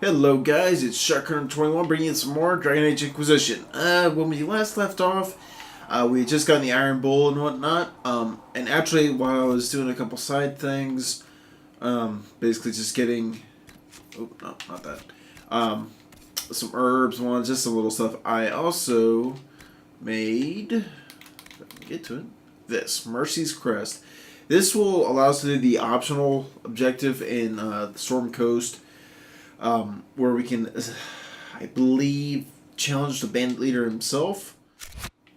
Hello guys, it's Shark21 bringing you some more Dragon Age Inquisition. When we last left off, we had just gotten the Iron Bull and whatnot, and actually while I was doing a couple side things, basically just getting, oh, no, not that, some herbs, just some little stuff, I also made, if I can get to it, this, Mercy's Crest. This will allow us to do the optional objective in the Storm Coast, where we can, I believe, challenge the bandit leader himself.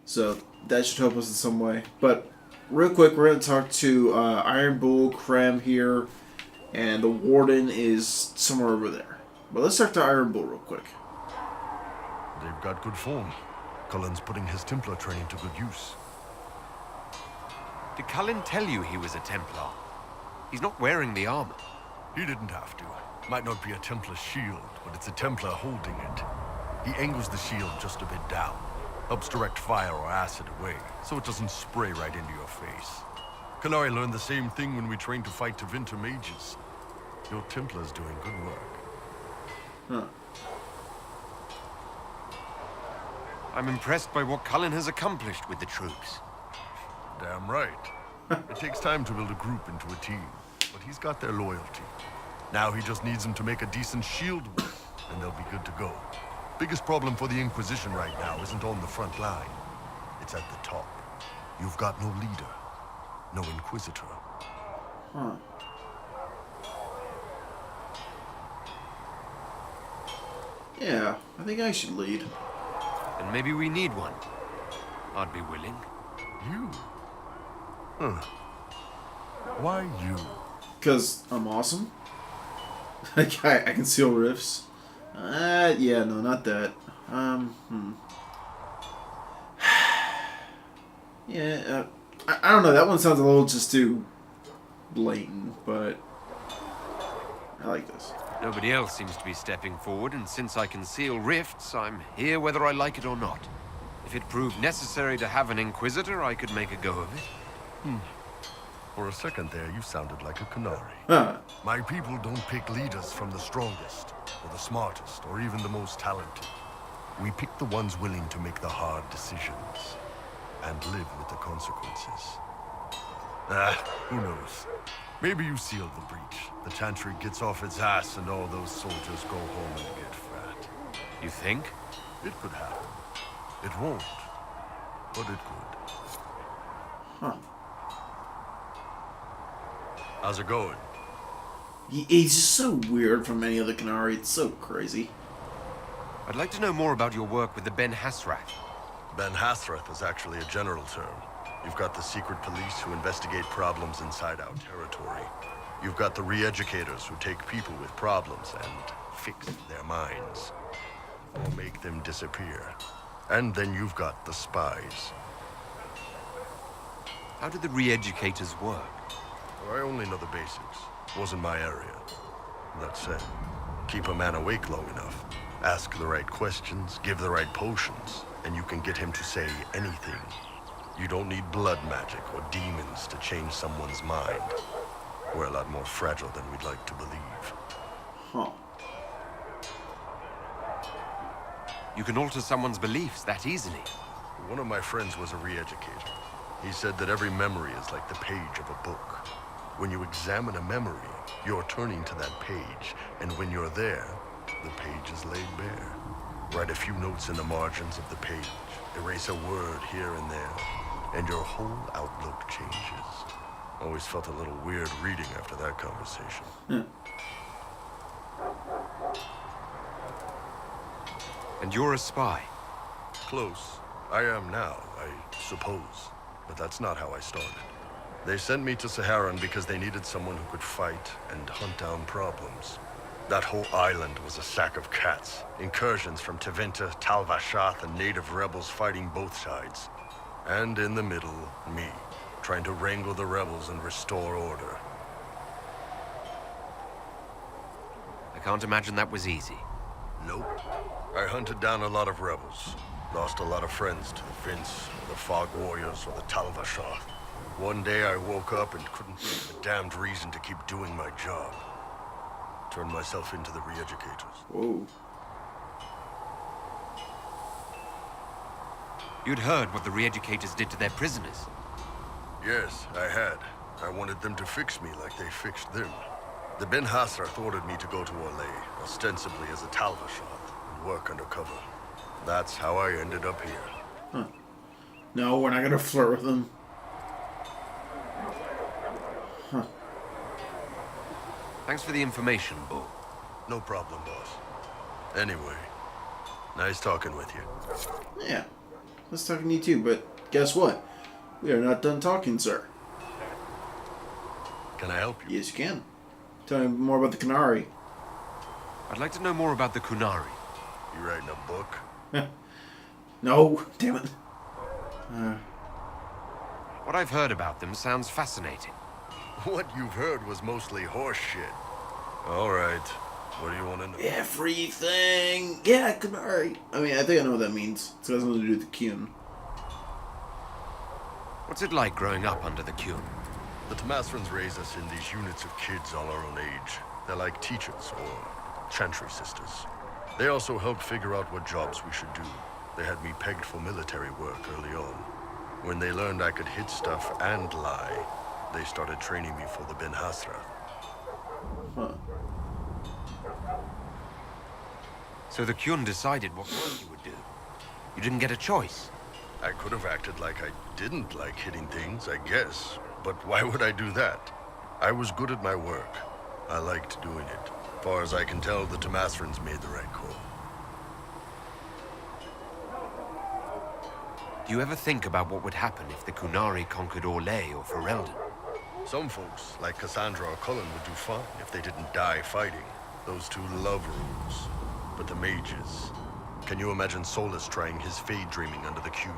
So that should help us in some way. But real quick, we're going to talk to Iron Bull, Krem here, and the Warden is somewhere over there. But let's talk to Iron Bull real quick. They've got good form. Cullen's putting his Templar training to good use. Did Cullen tell you he was a Templar? He's not wearing the armor. He didn't have to. Might not be a Templar shield, but it's a Templar holding it. He angles the shield just a bit down. Helps direct fire or acid away, so it doesn't spray right into your face. Kanari learned the same thing when we trained to fight Tevinter mages. Your Templar's doing good work. Huh. I'm impressed by what Cullen has accomplished with the troops. Damn right. It takes time to build a group into a team, but he's got their loyalty. Now he just needs them to make a decent shield work, and they'll be good to go. Biggest problem for the Inquisition right now isn't on the front line. It's at the top. You've got no leader, no Inquisitor. Huh. Yeah, I think I should lead. And maybe we need one. I'd be willing. You? Huh. Why you? Because I'm awesome. I can seal rifts. Yeah, no, not that. Yeah, I don't know. That one sounds a little just too blatant, but I like this. Nobody else seems to be stepping forward, and since I can seal rifts, I'm here whether I like it or not. If it proved necessary to have an Inquisitor, I could make a go of it. For a second there, you sounded like a Canary. Huh. My people don't pick leaders from the strongest, or the smartest, or even the most talented. We pick the ones willing to make the hard decisions, and live with the consequences. Who knows? Maybe you sealed the breach. The Chantry gets off its ass, and all those soldiers go home and get fat. You think? It could happen. It won't, but it could. Huh. How's it going? He's just so weird from any other Canary. It's so crazy. I'd like to know more about your work with the Ben Hasrath. Ben Hasrath is actually a general term. You've got the secret police who investigate problems inside our territory. You've got the re-educators who take people with problems and fix their minds. Or make them disappear. And then you've got the spies. How do the re-educators work? I only know the basics. Wasn't my area. That said, keep a man awake long enough. Ask the right questions, give the right potions, and you can get him to say anything. You don't need blood magic or demons to change someone's mind. We're a lot more fragile than we'd like to believe. Huh. You can alter someone's beliefs that easily. One of my friends was a re-educator. He said that every memory is like the page of a book. When you examine a memory, you're turning to that page, and when you're there, the page is laid bare. Write a few notes in the margins of the page, erase a word here and there, and your whole outlook changes. Always felt a little weird reading after that conversation. And you're a spy. Close. I am now, I suppose. But that's not how I started. They sent me to Saharan because they needed someone who could fight and hunt down problems. That whole island was a sack of cats. Incursions from Tevinter, Tal Vashath, and native rebels fighting both sides. And in the middle, me, trying to wrangle the rebels and restore order. I can't imagine that was easy. Nope. I hunted down a lot of rebels. Lost a lot of friends to the Vince, or the Fog Warriors, or the Tal Vashath. One day I woke up and couldn't think of a damned reason to keep doing my job. Turn myself into the re-educators. Whoa. You'd heard what the re-educators did to their prisoners. Yes, I had. I wanted them to fix me like they fixed them. The Ben Hasrath ordered me to go to Orlais, ostensibly as a Talvashot, and work undercover. That's how I ended up here. Huh. No, we're not gonna flirt with them. Huh. Thanks for the information, Bull. No problem, boss. Anyway, nice talking with you. Yeah. Let's talk to you too, but guess what? We are not done talking, sir. Can I help you? Yes, you can. Tell me more about the Canary. I'd like to know more about the Kunari. You writing a book? No, damn it. What I've heard about them sounds fascinating. What you've heard was mostly horse shit. All right. What do you want to know? Everything. Yeah, Canary. I mean, I think I know what that means. It's got something to do with the Kyun. What's it like growing up under the Kyun? The Tamasrans raise us in these units of kids all our own age. They're like teachers or chantry sisters. They also helped figure out what jobs we should do. They had me pegged for military work early on. When they learned I could hit stuff and lie, they started training me for the Ben Hasrath. Huh. So the Kyun decided what work you would do. You didn't get a choice. I could have acted like I didn't like hitting things, I guess. But why would I do that? I was good at my work. I liked doing it. As far as I can tell, the Tamasrans made the right call. Do you ever think about what would happen if the Kunari conquered Orlais or Ferelden? Some folks, like Cassandra or Cullen, would do fine if they didn't die fighting. Those two love rules. But the mages... Can you imagine Solus trying his fade dreaming under the Kyun?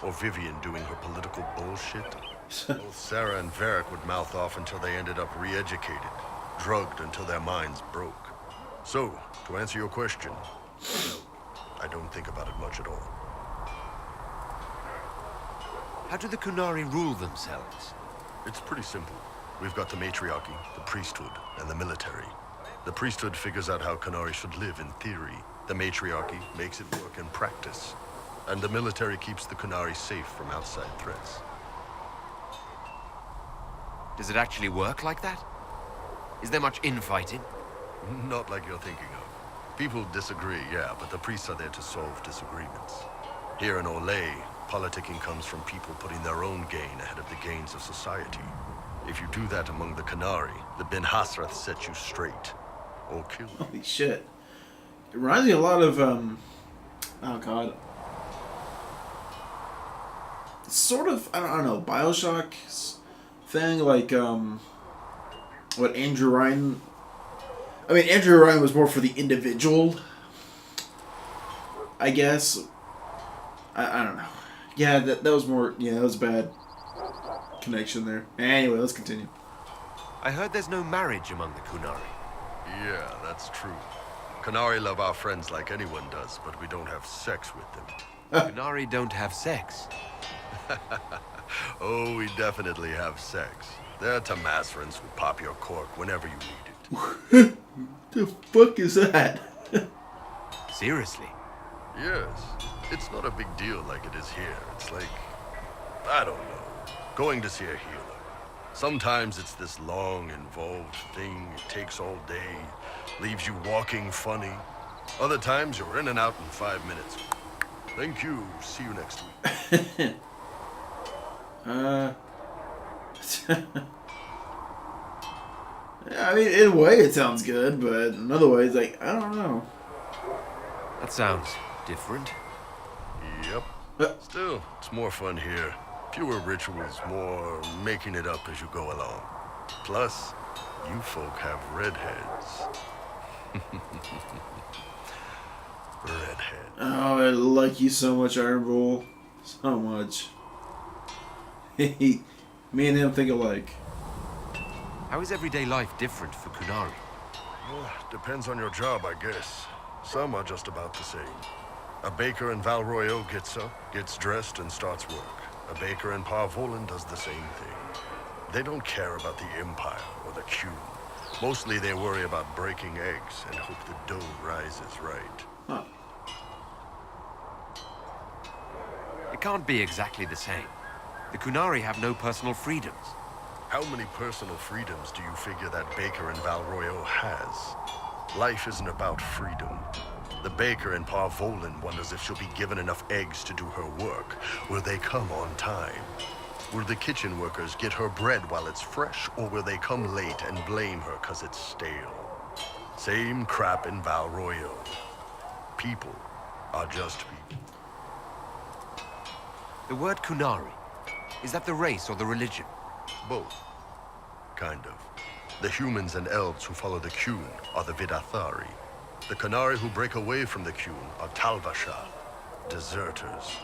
Or Vivian doing her political bullshit? Both Sarah and Varric would mouth off until they ended up re-educated. Drugged until their minds broke. So, to answer your question, no, I don't think about it much at all. How do the Kunari rule themselves? It's pretty simple. We've got the matriarchy, the priesthood, and the military. The priesthood figures out how Kunari should live in theory. The matriarchy makes it work in practice. And the military keeps the Kunari safe from outside threats. Does it actually work like that? Is there much infighting? Not like you're thinking of. People disagree, yeah, but the priests are there to solve disagreements. Here in Orlais, politicking comes from people putting their own gain ahead of the gains of society. If you do that among the Kunari, the Ben Hasrath sets you straight. Or kill you. Holy shit. It reminds me a lot of, oh god. Sort of, I don't know, Bioshock thing, like, what Andrew Ryan... I mean, Andrew Ryan was more for the individual, I guess. I don't know. Yeah, that was more, yeah, that was a bad connection there. Anyway, let's continue. I heard there's no marriage among the Kunari. Yeah, that's true. Kunari love our friends like anyone does, but we don't have sex with them. Kunari don't have sex. Oh, we definitely have sex. They're Tamasrans who pop your cork whenever you need it. The fuck is that? Seriously? Yes. It's not a big deal like it is here. It's like, I don't know, going to see a healer. Sometimes it's this long, involved thing. It takes all day, leaves you walking funny. Other times you're in and out in 5 minutes. Thank you. See you next week. Yeah, I mean, in a way it sounds good, but in other ways, like, I don't know. That sounds different. Yep. Still, it's more fun here. Fewer rituals, more making it up as you go along. Plus, you folk have redheads. Redhead. Oh, I like you so much, Iron Bull. So much. Me and him think alike. How is everyday life different for Kunari? Well, depends on your job, I guess. Some are just about the same. A baker in Val Royeaux gets up, gets dressed, and starts work. A baker in Parvolan does the same thing. They don't care about the Empire or the Q. Mostly they worry about breaking eggs and hope the dough rises right. Huh. It can't be exactly the same. The Kunari have no personal freedoms. How many personal freedoms do you figure that baker in Valroyo has? Life isn't about freedom. The baker in Parvolin wonders if she'll be given enough eggs to do her work. Will they come on time? Will the kitchen workers get her bread while it's fresh, or will they come late and blame her 'cause it's stale? Same crap in Valroyo. People are just people. The word Kunari, is that the race or the religion? Both. Kind of. The humans and elves who follow the Qun are the Vidathari. The Kunari who break away from the Qun are Talvasha, deserters.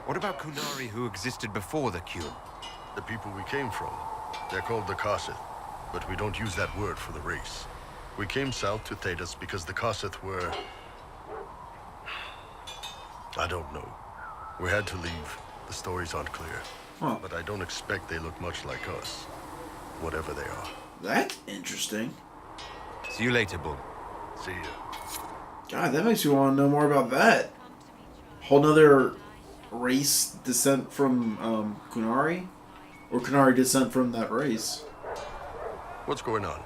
What about Kunari who existed before the Qun? The people we came from. They're called the Kasith, but we don't use that word for the race. We came south to Thedas because the Kasith were... I don't know. We had to leave. The stories aren't clear. Huh. But I don't expect they look much like us. Whatever they are. That's interesting. See you later, Bull. See ya. God, that makes me want to know more about that. Whole nother race descent from Kunari? Or Kunari descent from that race? What's going on?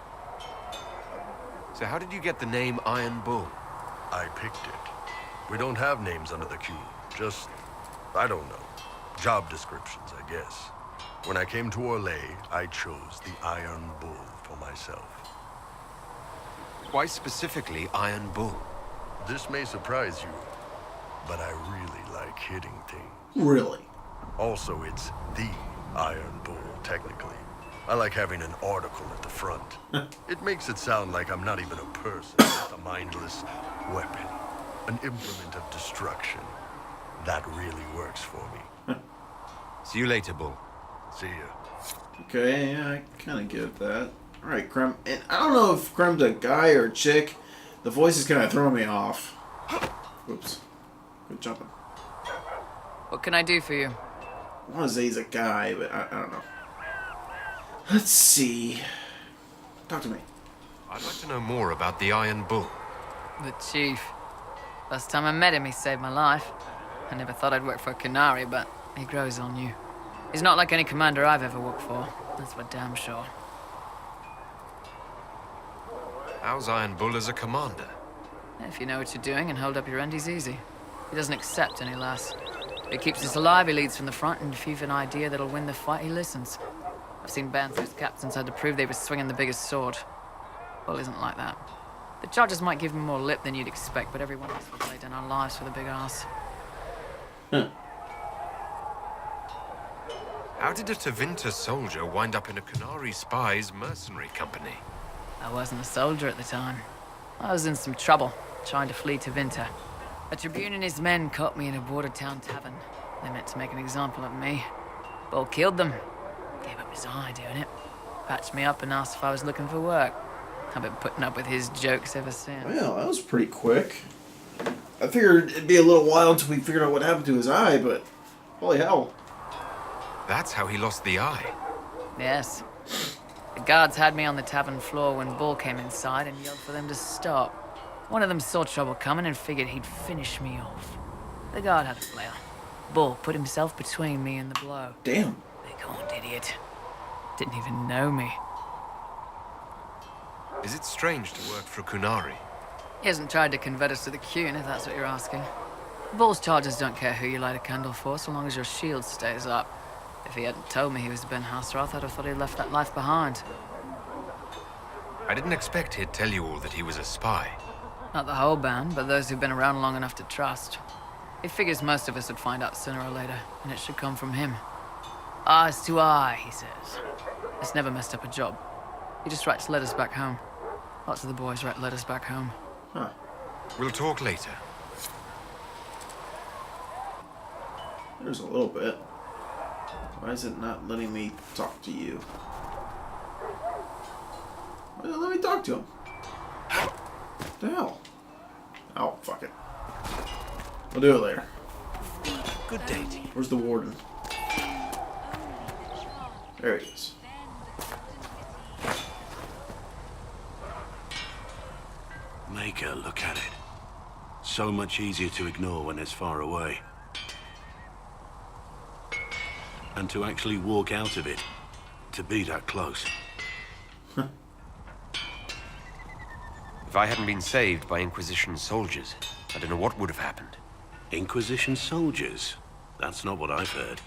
So how did you get the name Iron Bull? I picked it. We don't have names under the Qun. Just, I don't know. Job descriptions, I guess. When I came to Orlais, I chose the Iron Bull for myself. Why specifically Iron Bull? This may surprise you, but I really like hitting things. Really? Also, it's the Iron Bull, technically. I like having an article at the front. It makes it sound like I'm not even a person, just a mindless weapon. An implement of destruction. That really works for me. See you later, Bull. See ya. Okay, yeah, I kind of get that. Alright, Krem. And I don't know if Krem's a guy or a chick. The voice is kind of throwing me off. Whoops. Good jumping. What can I do for you? I want to say he's a guy, but I don't know. Let's see. Talk to me. I'd like to know more about the Iron Bull. The chief. Last time I met him, he saved my life. I never thought I'd work for a Kunari, but he grows on you. He's not like any commander I've ever worked for. That's for damn sure. How's Iron Bull as a commander? If you know what you're doing and hold up your end, he's easy. He doesn't accept any less. If he keeps us alive, he leads from the front, and if you've an idea that'll win the fight, he listens. I've seen bands whose captains had to prove they were swinging the biggest sword. Bull isn't like that. The charges might give him more lip than you'd expect, but every one of us would lay down our lives for the big ass. Huh. How did a Tevinter soldier wind up in a Kunari spy's mercenary company? I wasn't a soldier at the time. I was in some trouble, trying to flee to Vinter. A tribune and his men caught me in a border town tavern. They meant to make an example of me. Bull killed them. Gave up his eye doing it. Patched me up and asked if I was looking for work. I've been putting up with his jokes ever since. Well, that was pretty quick. I figured it'd be a little while until we figured out what happened to his eye, but holy hell. That's how he lost the eye. Yes. The guards had me on the tavern floor when Bull came inside and yelled for them to stop. One of them saw trouble coming and figured he'd finish me off. The guard had a flail. Bull put himself between me and the blow. Damn. Big horned idiot. Didn't even know me. Is it strange to work for Kunari? He hasn't tried to convert us to the Qun, if that's what you're asking. Bull's charges don't care who you light a candle for, so long as your shield stays up. If he hadn't told me he was Ben Hasroth, I'd have thought he'd left that life behind. I didn't expect he'd tell you all that he was a spy. Not the whole band, but those who've been around long enough to trust. He figures most of us would find out sooner or later, and it should come from him. Eyes to eye, he says. It's never messed up a job. He just writes letters back home. Lots of the boys write letters back home. Huh. We'll talk later. There's a little bit. Why is it not letting me talk to you? Why doesn't it let me talk to him? What the hell? Oh, fuck it. We'll do it later. Good day to you. Where's the warden? There he is. Maker, look at it. So much easier to ignore when it's far away. And to actually walk out of it, to be that close. If I hadn't been saved by Inquisition soldiers, I don't know what would have happened. Inquisition soldiers? That's not what I've heard.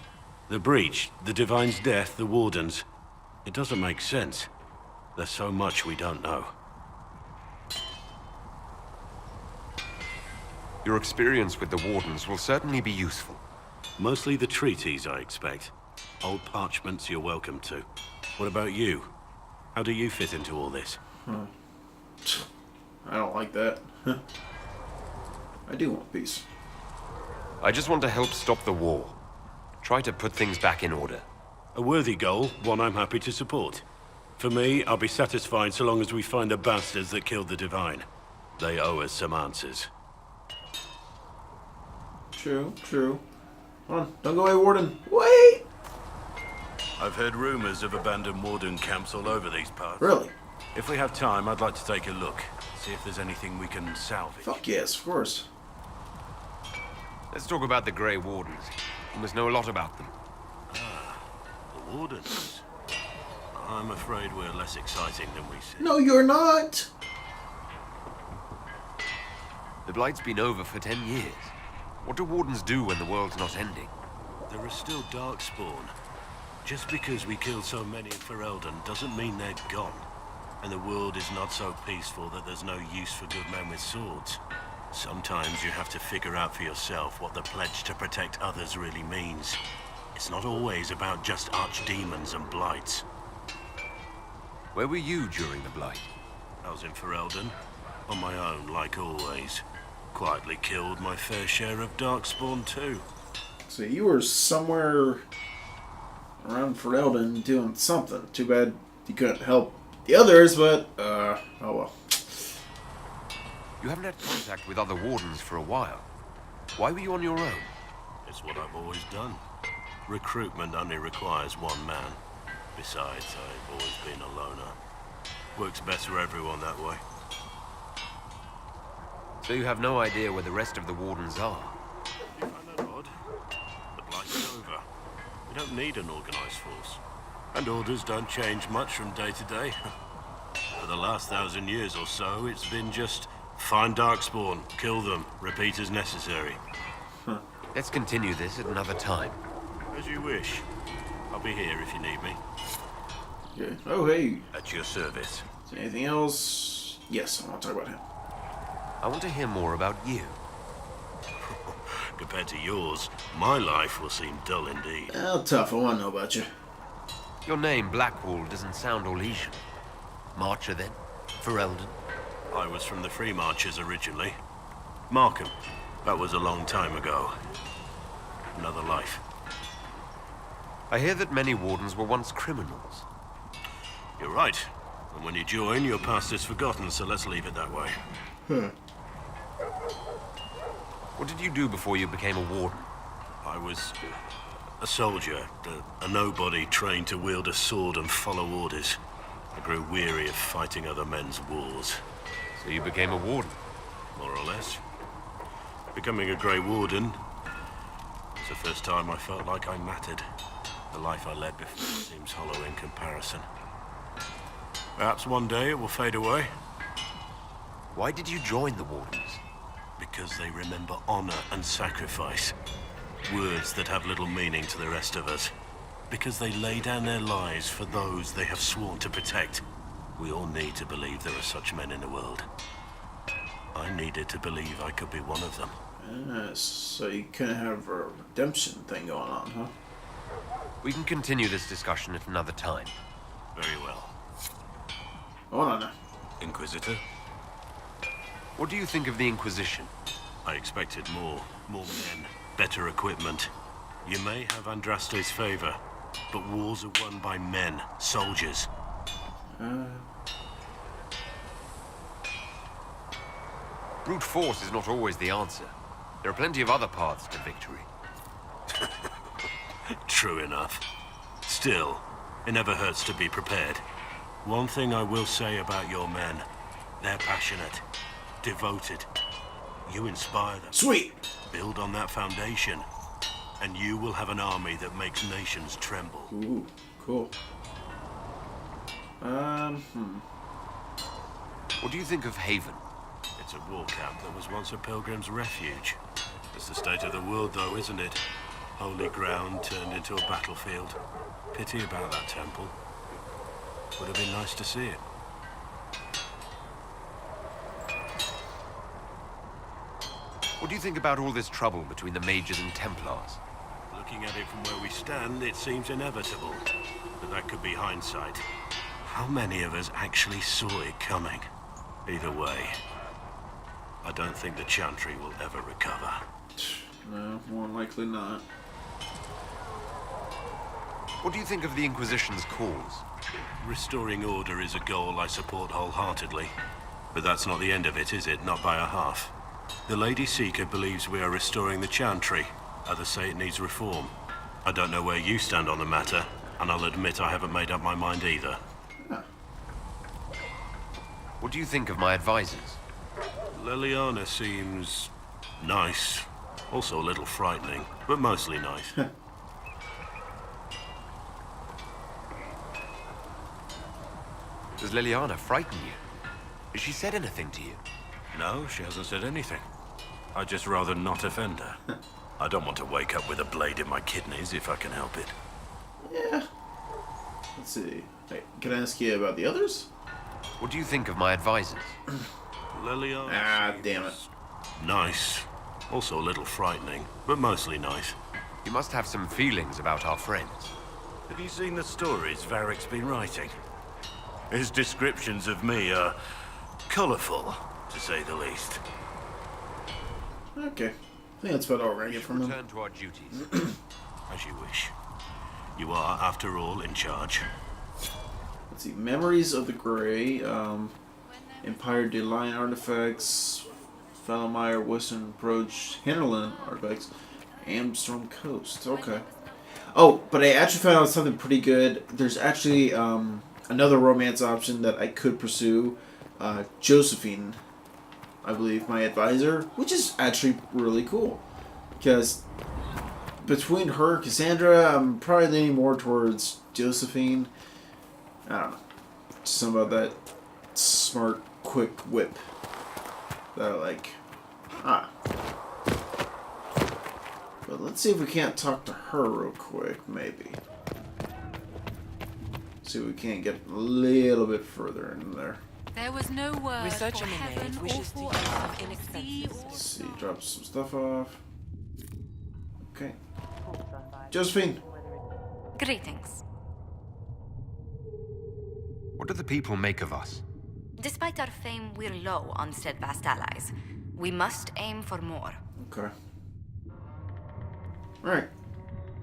The Breach, the Divine's death, the Wardens. It doesn't make sense. There's so much we don't know. Your experience with the Wardens will certainly be useful. Mostly the treaties, I expect. Old parchments you're welcome to. What about you? How do you fit into all this? I don't like that. I do want peace. I just want to help stop the war. Try to put things back in order. A worthy goal, one I'm happy to support. For me, I'll be satisfied so long as we find the bastards that killed the Divine. They owe us some answers. True, true. Hold on, don't go away, Warden. Wait! I've heard rumors of abandoned Warden camps all over these parts. Really? If we have time, I'd like to take a look. See if there's anything we can salvage. Fuck yes, of course. Let's talk about the Grey Wardens. You must know a lot about them. The Wardens? I'm afraid we're less exciting than we seem. No, you're not! The Blight's been over for 10 years. What do Wardens do when the world's not ending? There are still Darkspawn. Just because we killed so many in Ferelden doesn't mean they're gone. And the world is not so peaceful that there's no use for good men with swords. Sometimes you have to figure out for yourself what the pledge to protect others really means. It's not always about just archdemons and blights. Where were you during the Blight? I was in Ferelden, on my own, like always. Quietly killed my fair share of Darkspawn too. So you were somewhere around Ferelden doing something. Too bad you couldn't help the others, but, oh well. You haven't had contact with other Wardens for a while. Why were you on your own? It's what I've always done. Recruitment only requires one man. Besides, I've always been a loner. Works best for everyone that way. So you have no idea where the rest of the Wardens are? You find that odd? The Blight's over. We don't need an organized force. And orders don't change much from day to day. For the last 1,000 years or so, it's been just find Darkspawn, kill them, repeat as necessary. Let's continue this at another time. As you wish. I'll be here if you need me. Okay. Oh, hey. At your service. Is there anything else? Yes, I want to talk about him. I want to hear more about you. Compared to yours, my life will seem dull indeed. Well, tough. I want to know about you. Your name, Blackwall, doesn't sound Orlesian. Marcher, then? Ferelden? I was from the Free Marchers originally. Markham. That was a long time ago. Another life. I hear that many Wardens were once criminals. You're right. And when you join, your past is forgotten, so let's leave it that way. What did you do before you became a Warden? I was a soldier, a nobody trained to wield a sword and follow orders. I grew weary of fighting other men's wars. So you became a Warden? More or less. Becoming a Grey Warden was the first time I felt like I mattered. The life I led before seems hollow in comparison. Perhaps one day it will fade away. Why did you join the Wardens? Because they remember honor and sacrifice. Words that have little meaning to the rest of us. Because they lay down their lives for those they have sworn to protect. We all need to believe there are such men in the world. I needed to believe I could be one of them. So you kind of have a redemption thing going on, huh? We can continue this discussion at another time. Very well. Hold on now. Inquisitor? What do you think of the Inquisition? I expected more. More men. Better equipment. You may have Andraste's favor, but wars are won by men, soldiers. Brute force is not always the answer. There are plenty of other paths to victory. True enough. Still, it never hurts to be prepared. One thing I will say about your men, they're passionate. devoted. You inspire them. Sweet. Build on that foundation, and you will have an army that makes nations tremble. Ooh, cool. What do you think of Haven? It's a war camp that was once a pilgrim's refuge. It's the state of the world, though, isn't it? Holy ground turned into a battlefield. Pity about that temple. Would have been nice to see it. What do you think about all this trouble between the Mages and Templars? Looking at it from where we stand, it seems inevitable. But that could be hindsight. How many of us actually saw it coming? Either way, I don't think the Chantry will ever recover. No, more likely not. What do you think of the Inquisition's cause? Restoring order is a goal I support wholeheartedly. But that's not the end of it, is it? Not by a half. The Lady Seeker believes we are restoring the Chantry. Others say it needs reform. I don't know where you stand on the matter, and I'll admit I haven't made up my mind either. What do you think of my advisors? Liliana seems nice. Also a little frightening, but mostly nice. Does Liliana frighten you? Has she said anything to you? No, she hasn't said anything. I'd just rather not offend her. I don't want to wake up with a blade in my kidneys if I can help it. Yeah. Let's see. Hey, can I ask you about the others? What do you think of my advisors? Liliana seems damn it. nice. Also a little frightening, but mostly nice. You must have some feelings about our friends. Have you seen the stories Varric's been writing? His descriptions of me are colourful, to say the least. Okay. I think that's about all we're gonna get from him. Return to our duties. As you wish. You are, after all, in charge. Let's see. Memories of the Grey, Empire de Lion artifacts, Falmire Western Approach, Hinterland artifacts, Amstorm Coast. Okay. Oh, but I actually found out something pretty good. There's actually another romance option that I could pursue. Josephine, I believe, my advisor, which is actually really cool. Because between her and Cassandra, I'm probably leaning more towards Josephine. I don't know. Something about that smart, quick whip that I like. But let's see if we can't talk to her real quick, maybe. See if we can't get a little bit further in there. There was no word Research for on the heaven maid or wishes to for use earth, some or sea inexpensive or Let's see, drop some stuff off. Okay. Josephine! Greetings. What do the people make of us? Despite our fame, we're low on steadfast allies. We must aim for more. Okay. Alright.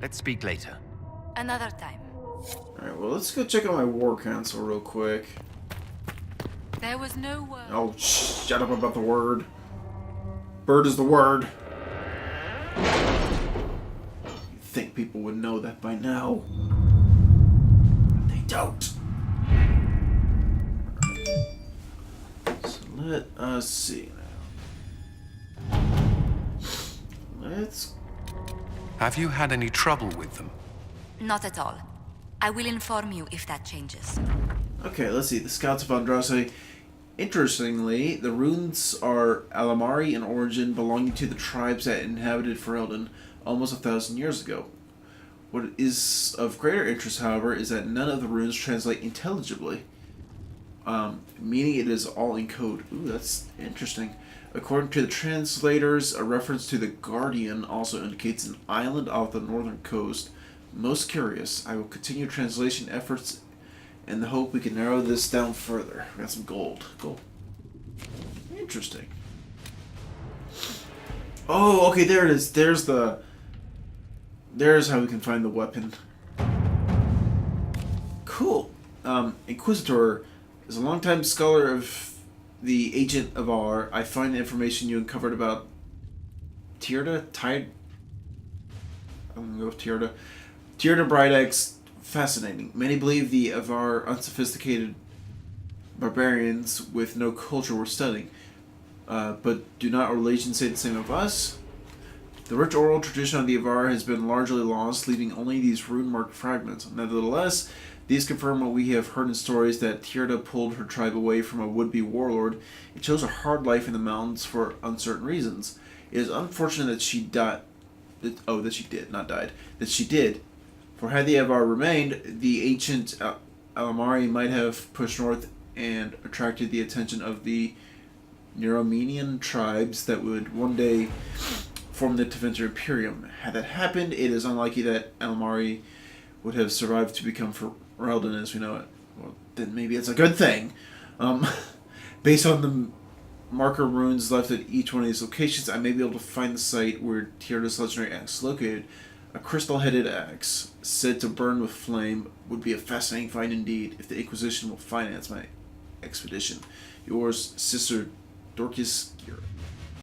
Let's speak later. Another time. Alright, well, let's go check out my war council real quick. There was no word. Oh, shut up about the word. Bird is the word. You'd think people would know that by now. But they don't. So let us see now. Let's... Have you had any trouble with them? Not at all. I will inform you if that changes. Okay, let's see. The Scouts of Andraste. Interestingly, the runes are Alamari in origin, belonging to the tribes that inhabited Ferelden almost 1,000 years ago. What is of greater interest, however, is that none of the runes translate intelligibly, meaning it is all in code. Ooh, that's interesting. According to the translators, a reference to the Guardian also indicates an island off the northern coast. Most curious. I will continue translation efforts in the hope we can narrow this down further. We got some gold. Cool. Interesting. Oh, okay, there it is. There's how we can find the weapon. Cool. Inquisitor is a longtime scholar of the Agent of R. I find the information you uncovered about Tierda? I'm gonna go with Tierda. Tierda Bridex, fascinating. Many believe the Avar unsophisticated barbarians with no culture were studying. but do not our religions say the same of us? The rich oral tradition of the Avar has been largely lost, leaving only these rune-marked fragments. Nevertheless, these confirm what we have heard in stories that Tierda pulled her tribe away from a would-be warlord and chose a hard life in the mountains for uncertain reasons. It is unfortunate that she died. That she did, not died. That she did. For had the Avar remained, the ancient Alamari might have pushed north and attracted the attention of the Neuromenian tribes that would one day form the Tevinter Imperium. Had that happened, it is unlikely that Alamari would have survived to become Ferelden as we know it. Well, then maybe it's a good thing. Based on the marker runes left at each one of these locations, I may be able to find the site where Tierda's legendary axe is located. A crystal-headed axe, said to burn with flame, would be a fascinating find indeed if the Inquisition will finance my expedition. Yours, Sister Dorcas Gira.